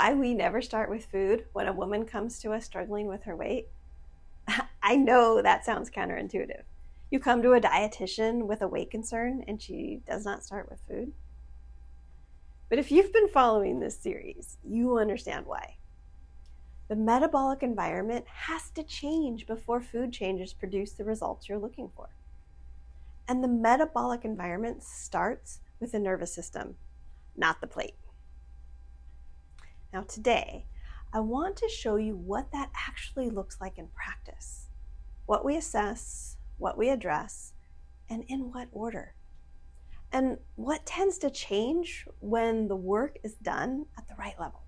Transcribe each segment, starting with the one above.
why we never start with food when a woman comes to us struggling with her weight? I know that sounds counterintuitive. You come to a dietitian with a weight concern and she does not start with food. But if you've been following this series, you understand why. The metabolic environment has to change before food changes produce the results you're looking for. And the metabolic environment starts with the nervous system, not the plate. Now today, I want to show you what that actually looks like in practice, what we assess, what we address, and in what order, and what tends to change when the work is done at the right level.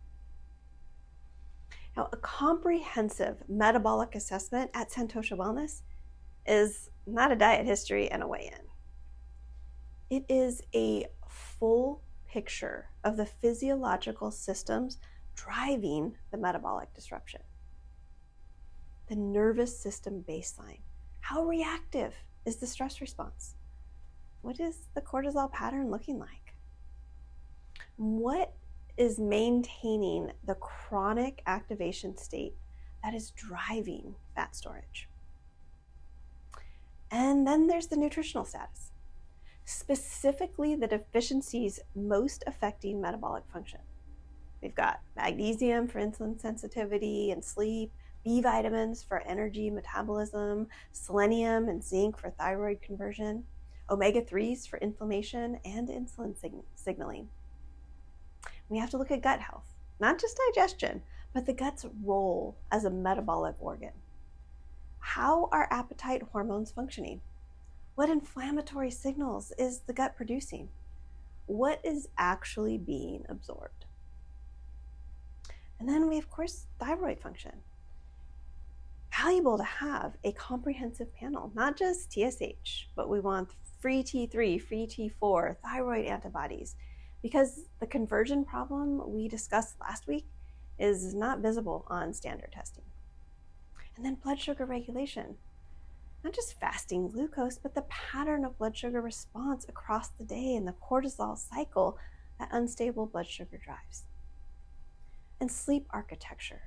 Now, a comprehensive metabolic assessment at Santosha Wellness is not a diet history and a weigh-in. It is a full picture of the physiological systems driving the metabolic disruption. The nervous system baseline. How reactive is the stress response? What is the cortisol pattern looking like? What is maintaining the chronic activation state that is driving fat storage? And then there's the nutritional status, specifically the deficiencies most affecting metabolic function. We've got magnesium for insulin sensitivity and sleep, B vitamins for energy metabolism, selenium and zinc for thyroid conversion, omega-3s for inflammation and insulin signaling. We have to look at gut health, not just digestion, but the gut's role as a metabolic organ. How are appetite hormones functioning? What inflammatory signals is the gut producing? What is actually being absorbed? And then we, of course, thyroid function. Valuable to have a comprehensive panel, not just TSH, but we want free T3, free T4, thyroid antibodies, because the conversion problem we discussed last week is not visible on standard testing. And then blood sugar regulation, not just fasting glucose, but the pattern of blood sugar response across the day and the cortisol cycle that unstable blood sugar drives. And sleep architecture,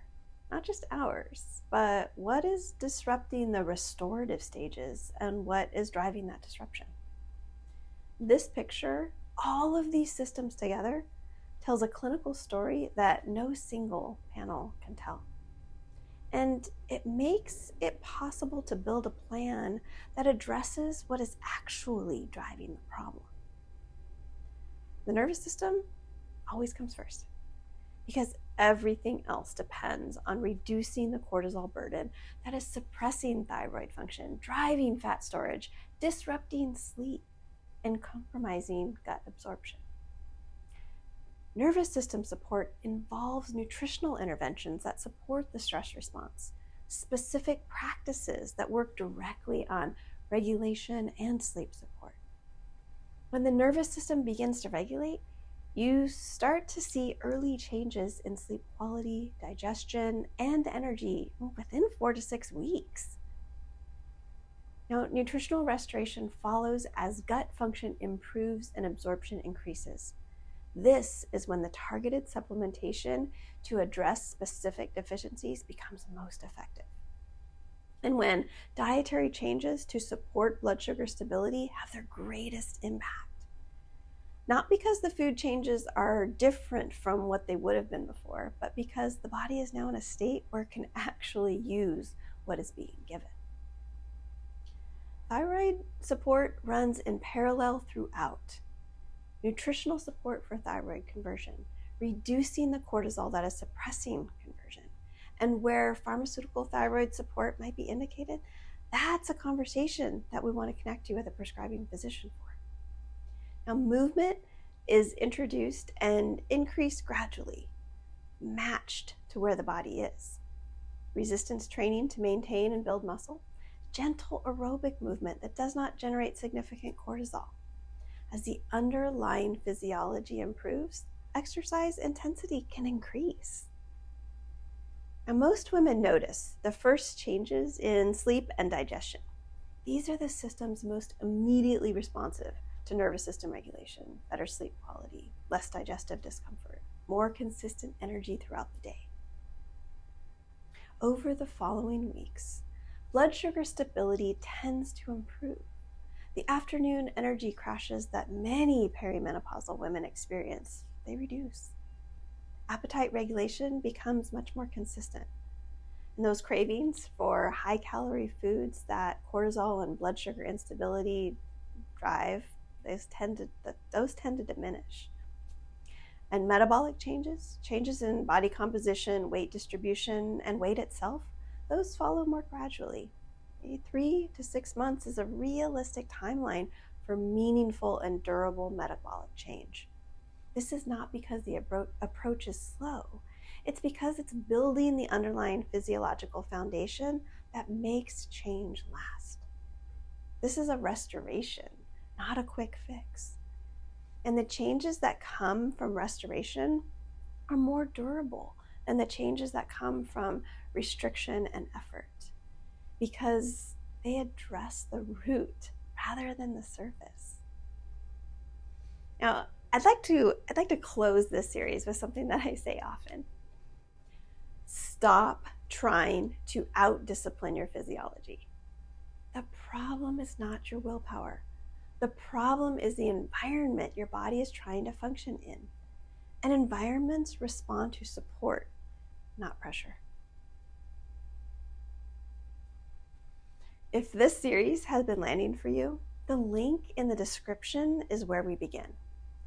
not just hours, but what is disrupting the restorative stages and what is driving that disruption. This picture, all of these systems together, tells a clinical story that no single panel can tell. And it makes it possible to build a plan that addresses what is actually driving the problem. The nervous system always comes first, because everything else depends on reducing the cortisol burden that is suppressing thyroid function, driving fat storage, disrupting sleep, and compromising gut absorption. Nervous system support involves nutritional interventions that support the stress response, specific practices that work directly on regulation and sleep support. When the nervous system begins to regulate, you start to see early changes in sleep quality, digestion, and energy within 4 to 6 weeks. Now, nutritional restoration follows as gut function improves and absorption increases. This is when the targeted supplementation to address specific deficiencies becomes most effective. And when dietary changes to support blood sugar stability have their greatest impact. Not because the food changes are different from what they would have been before, but because the body is now in a state where it can actually use what is being given. Thyroid support runs in parallel throughout. Nutritional support for thyroid conversion, reducing the cortisol that is suppressing conversion, and where pharmaceutical thyroid support might be indicated, that's a conversation that we want to connect you with a prescribing physician for. Now, movement is introduced and increased gradually, matched to where the body is. Resistance training to maintain and build muscle, gentle aerobic movement that does not generate significant cortisol. As the underlying physiology improves, exercise intensity can increase. Now, most women notice the first changes in sleep and digestion. These are the systems most immediately responsive to nervous system regulation, better sleep quality, less digestive discomfort. more consistent energy throughout the day. Over the following weeks, blood sugar stability tends to improve. The afternoon energy crashes that many perimenopausal women experience, they reduce. Appetite regulation becomes much more consistent. And those cravings for high-calorie foods that cortisol and blood sugar instability drive, those tend to diminish. And metabolic changes in body composition, weight distribution, and weight itself, those follow more gradually. 3 to 6 months is a realistic timeline for meaningful and durable metabolic change. This is not because the approach is slow. It's because it's building the underlying physiological foundation that makes change last. This is a restoration, not a quick fix. And the changes that come from restoration are more durable than the changes that come from restriction and effort, because they address the root rather than the surface. Now, I'd like to close this series with something that I say often. Stop trying to out-discipline your physiology. The problem is not your willpower. The problem is the environment your body is trying to function in. And environments respond to support, not pressure. If this series has been landing for you, the link in the description is where we begin.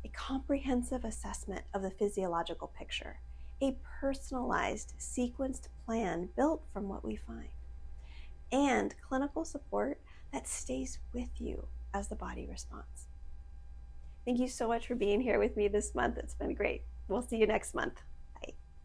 A comprehensive assessment of the physiological picture, a personalized, sequenced plan built from what we find, and clinical support that stays with you as the body responds. Thank you so much for being here with me this month. It's been great. We'll see you next month.